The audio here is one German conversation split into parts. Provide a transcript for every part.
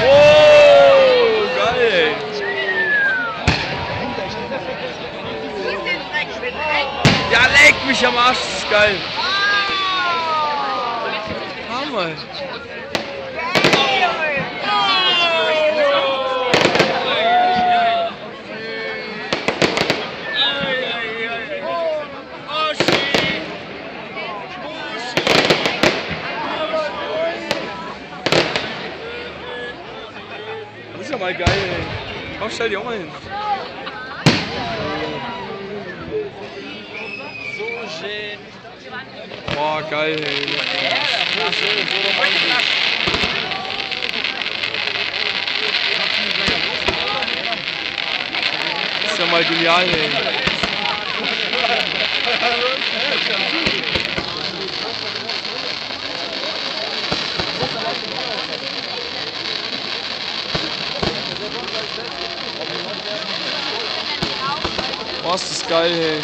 Oh, geil! Ja, leck mich am Arsch, das ist geil! Hammer! Das ist ja mal geil, ey. Komm, stell die auch mal hin. So schön. Boah, geil, ey. Das ist ja mal genial, ey. Boah, ist das geil, ey.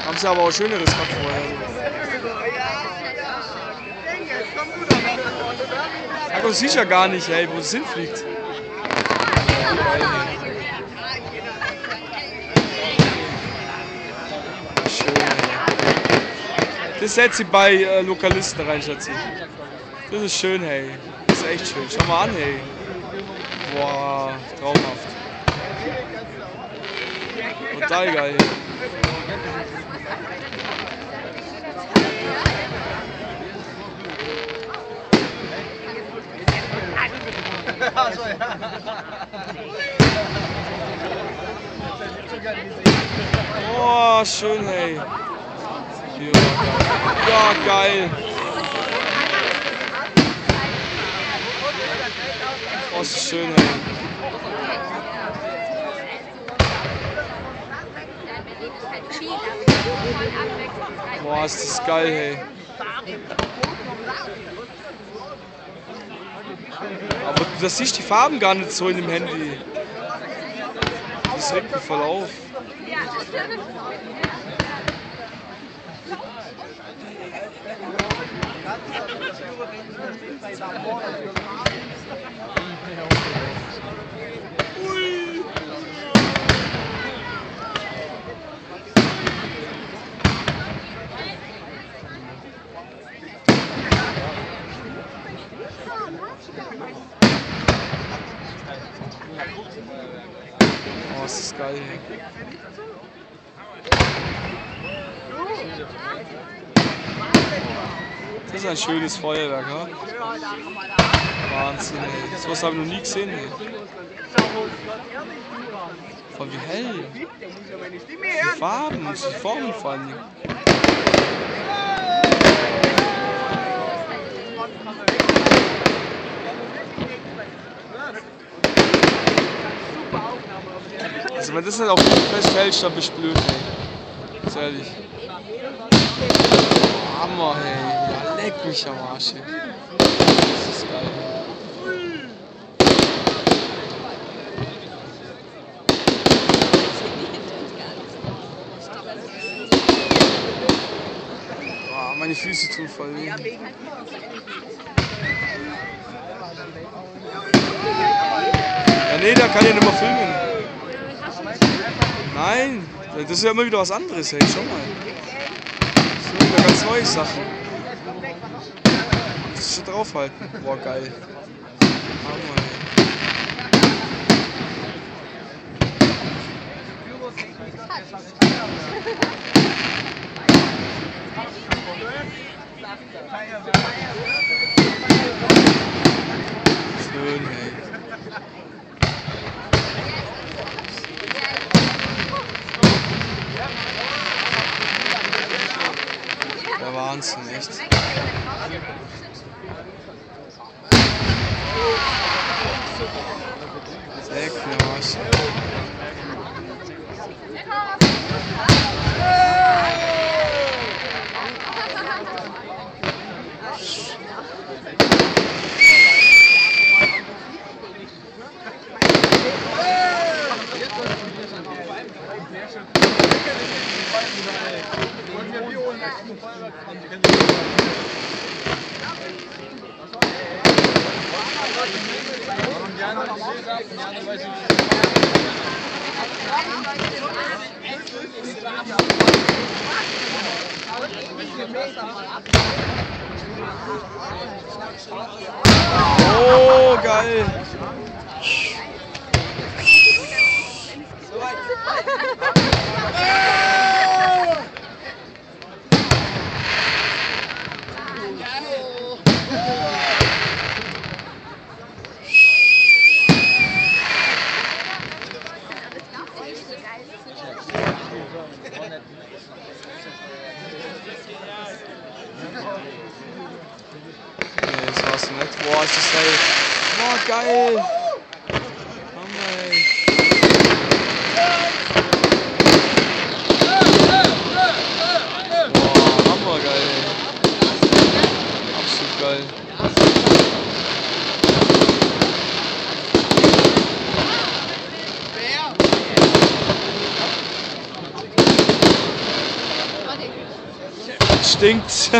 Haben sie aber auch schöneres gehabt vorher. Ja, du siehst ja gar nicht, ey, wo es hinfliegt. Schön, ey. Das setzt sie bei Lokalisten rein, Schatzi. Das ist schön, hey. Das ist echt schön. Schau mal an, hey. Boah, traumhaft. Total geil. Oh, schön, hey. Ja, geil. Oh, ist schön, hey. Boah, ist das geil, hey. Aber das siehst die Farben gar nicht so in dem Handy. Das regt mich voll auf. Oh, ist das geil, ey. Das ist ein schönes Feuerwerk, ha? Wahnsinn, ey. So was habe ich noch nie gesehen, ey. Voll wie hell. Die Farben, die Formen vor allem. Also wenn das nicht auf dem festhält, dann bist du blöd, ey. Ganz ehrlich. Hammer, hey. Ja, leck mich am Arsch, ey. Das ist geil. Oh, meine Füße tun voll weh. Ja, nee, da kann ich nicht mehr filmen. Nein, das ist ja immer wieder was anderes, hey, schau mal. Das sind wieder ganz neue Sachen. Das ist schon draufhalten. Boah, geil. Hammer, ey. Schön, ey. Der Wahnsinn, echt. Leck mir was. Oh, geil. Nee, das war's nicht. Boah, ist das geil. Boah, geil. Hammer, ey. Boah, hammergeil, ey. Absolut geil. Stinkt.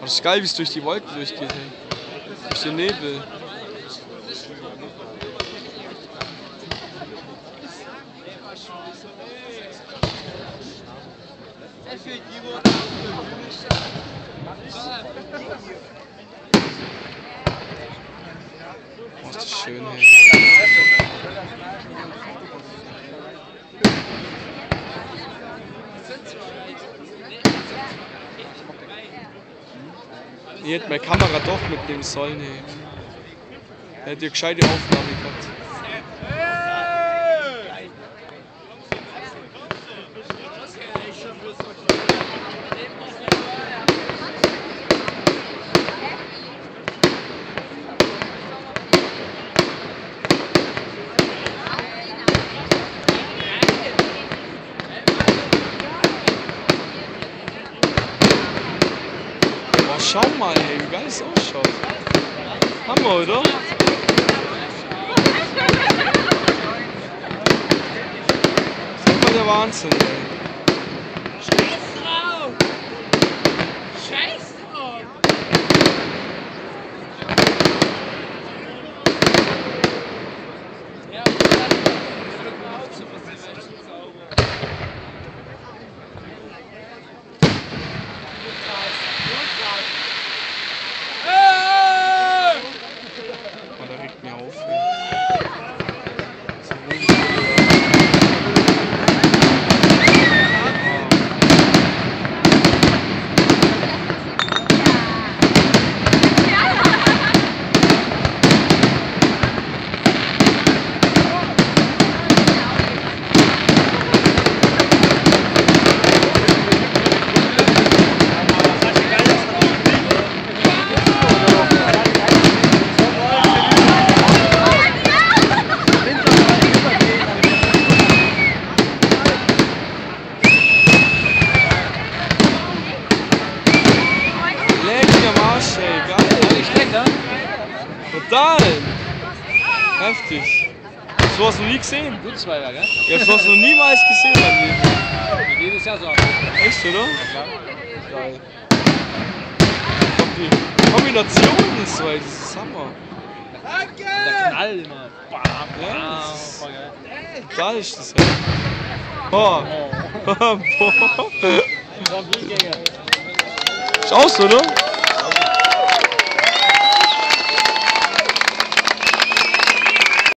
Das ist geil, wie es durch die Wolken durchgeht, ey. Durch den Nebel. Oh, ist das schön, ey. Ich hätte meine Kamera doch mitnehmen sollen, ey. Er hätte ja gescheite Aufnahme gehabt. Boah, schau mal, ey, wie geil es ausschaut. Hammer, oder? Das ist mal der Wahnsinn, ey. Scheiß drauf! Scheiß drauf! Ja, und dann drücken wir auch zu, was ist echt sauber. Oh, der regt mir auf, ey. Total! Heftig. So hast du noch nie gesehen? Gutes Feuerwerk, ne? Ich hab sowas noch niemals gesehen bei mir. Jedes Jahr so. Echt, oder? Geil. Ich glaub, die Kombination ist so, ey, das ist Hammer. Der Knall immer. Bam, Ja, bam. das ist- Voll geil. Total ist das, ey. Boah. Boah. Ist Ist aus, oder?